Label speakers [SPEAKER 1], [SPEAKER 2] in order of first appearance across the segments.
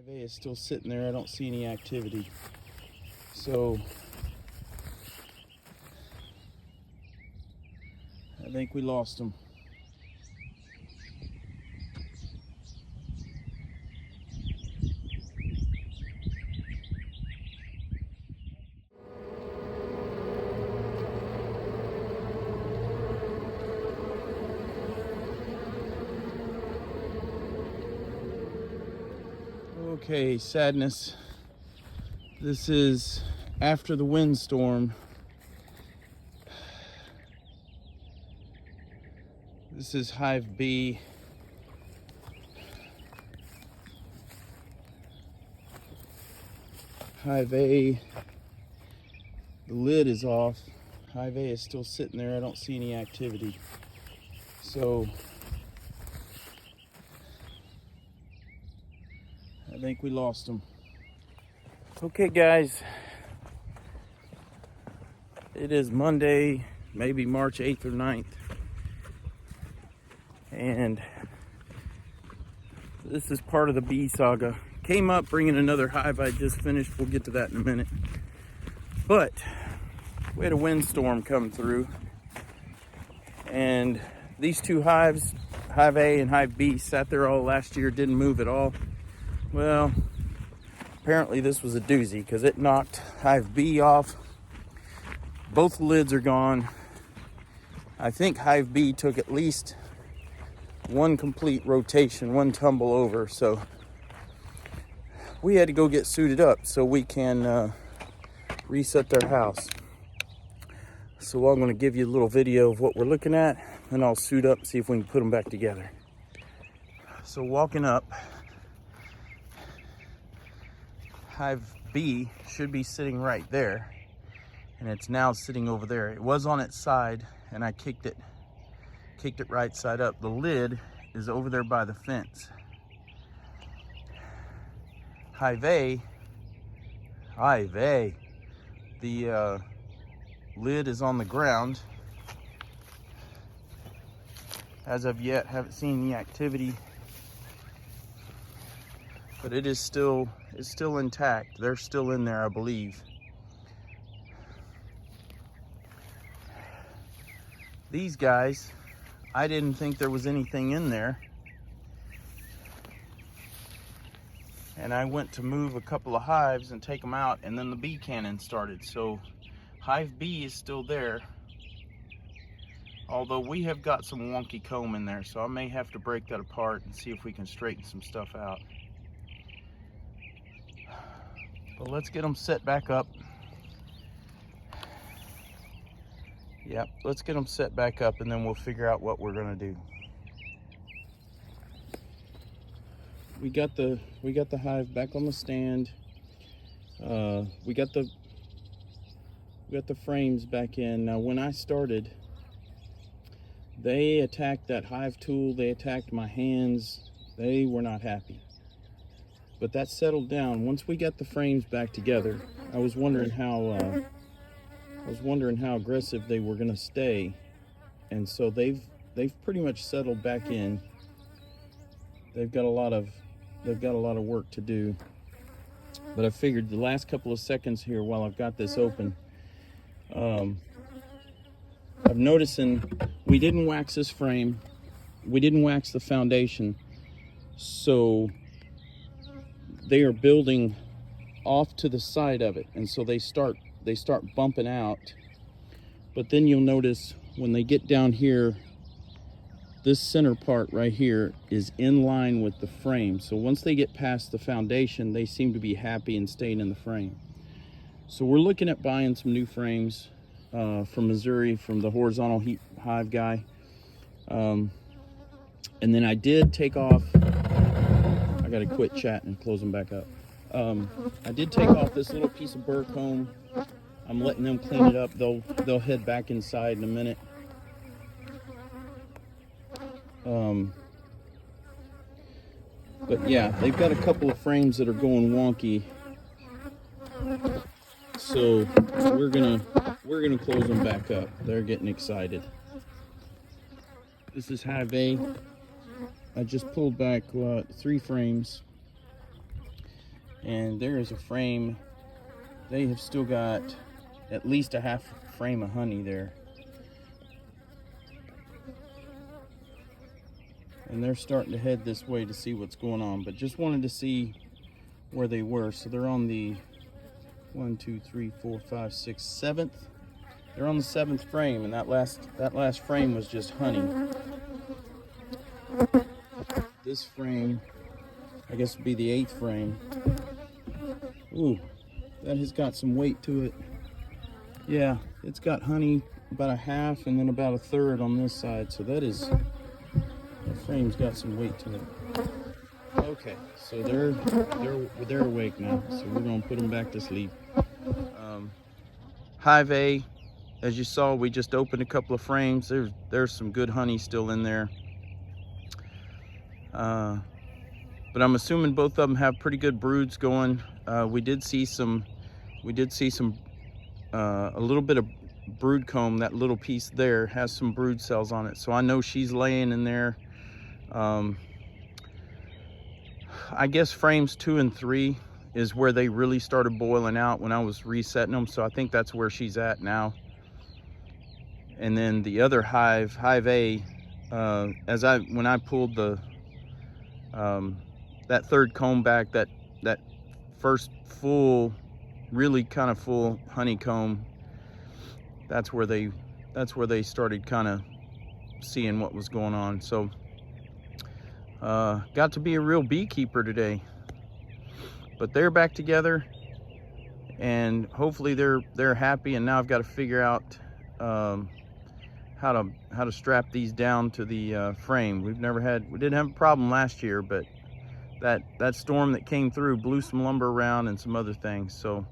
[SPEAKER 1] A is still sitting there. I don't see any activity. So I think we lost them. Okay, sadness. This is after the windstorm. This is Hive B. Hive A, the lid is off. Hive A is still sitting there. I don't see any activity. So I think we lost them. Okay guys, it is Monday, maybe March 8th or 9th. And this is part of the bee saga. Came up bringing another hive I just finished. We'll get to that in a minute. But we had a windstorm come through. And these two hives, Hive A and Hive B, sat there all last year, didn't move at all. Well, apparently this was a doozy because it knocked Hive B off. Both lids are gone. I think Hive B took at least one complete rotation, one tumble over. So we had to go get suited up so we can reset their house. So I'm going to give you a little video of what we're looking at, and I'll suit up and see if we can put them back together. So walking up, Hive B should be sitting right there, and it's now sitting over there. It was on its side, and I kicked it right side up. The lid is over there by the fence. Hive A, the lid is on the ground. As of yet, haven't seen any activity, but it is still intact. They're still in there, I believe. These guys, I didn't think there was anything in there, and I went to move a couple of hives and take them out, and then the bee cannon started. So Hive B is still there, although we have got some wonky comb in there, so I may have to break that apart and see if we can straighten some stuff out. But let's get them set back up. Yep, let's get them set back up, and then we'll figure out what we're gonna do. We got the hive back on the stand. We got the frames back in. Now, when I started, they attacked that hive tool. They attacked my hands. They were not happy. But that settled down. Once we got the frames back together, I was wondering how aggressive they were gonna stay, and so they've pretty much settled back in. They've got a lot of work to do, but I figured the last couple of seconds here while I've got this open, I'm noticing we didn't wax this frame, we didn't wax the foundation, so they are building off to the side of it, and so they start bumping out. But then you'll notice when they get down here, this center part right here is in line with the frame. So once they get past the foundation, they seem to be happy and staying in the frame. So we're looking at buying some new frames from Missouri, from the horizontal heat hive guy. And then I did take off, I gotta quit chatting and close them back up. I did take off this little piece of burr comb. I'm letting them clean it up. They'll head back inside in a minute. But yeah, they've got a couple of frames that are going wonky, so we're gonna close them back up. They're getting excited. This is Hive A. I just pulled back 3 frames. And there is a frame. They have still got at least a half frame of honey there. And they're starting to head this way to see what's going on, but just wanted to see where they were. So they're on the 1, 2, 3, 4, 5, 6, 7th. They're on the 7th frame, and that last frame was just honey. This frame, I guess, would be the 8th frame. Ooh, that has got some weight to it. Yeah, it's got honey about a half and then about a third on this side. So that frame's got some weight to it. Okay, so they're awake now. So we're gonna put them back to sleep. Hive A, as you saw, we just opened a couple of frames. There's some good honey still in there. But I'm assuming both of them have pretty good broods going. We did see some a little bit of brood comb. That little piece there has some brood cells on it, so I know she's laying in there. I guess frames 2 and 3 is where they really started boiling out when I was resetting them, so I think that's where she's at now. And then the other hive, Hive A, when I pulled the that third comb back, that first full, really kind of full honeycomb, that's where they started kind of seeing what was going on. So got to be a real beekeeper today. But they're back together, and hopefully they're happy. And now I've got to figure out how to strap these down to the frame. We didn't have a problem last year, but that storm that came through blew some lumber around and some other things. So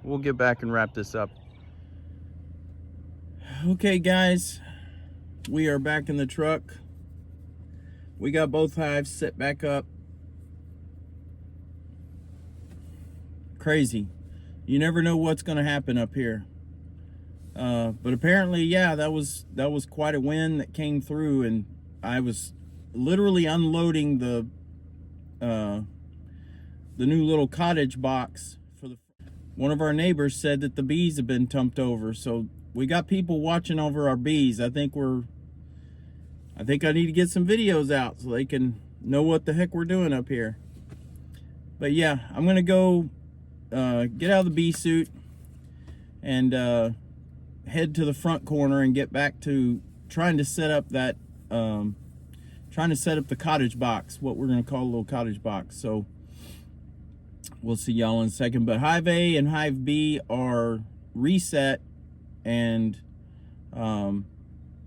[SPEAKER 1] we'll get back and wrap this up. Okay, guys, we are back in the truck. We got both hives set back up. Crazy. You never know what's going to happen up here. But apparently, yeah, that was quite a wind that came through, and I was literally unloading the new little cottage box for one of our neighbors said that the bees have been tumped over. So we got people watching over our bees. I think I need to get some videos out so they can know what the heck we're doing up here. But yeah, I'm gonna go get out of the bee suit and head to the front corner and get back to trying to set up that the cottage box, what we're gonna call a little cottage box. So we'll see y'all in a second. But Hive A and Hive B are reset, and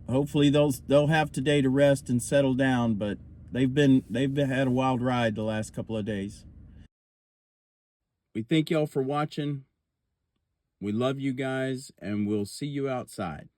[SPEAKER 1] hopefully they'll have today to rest and settle down. But they've had a wild ride the last couple of days. We thank y'all for watching. We love you guys, and we'll see you outside.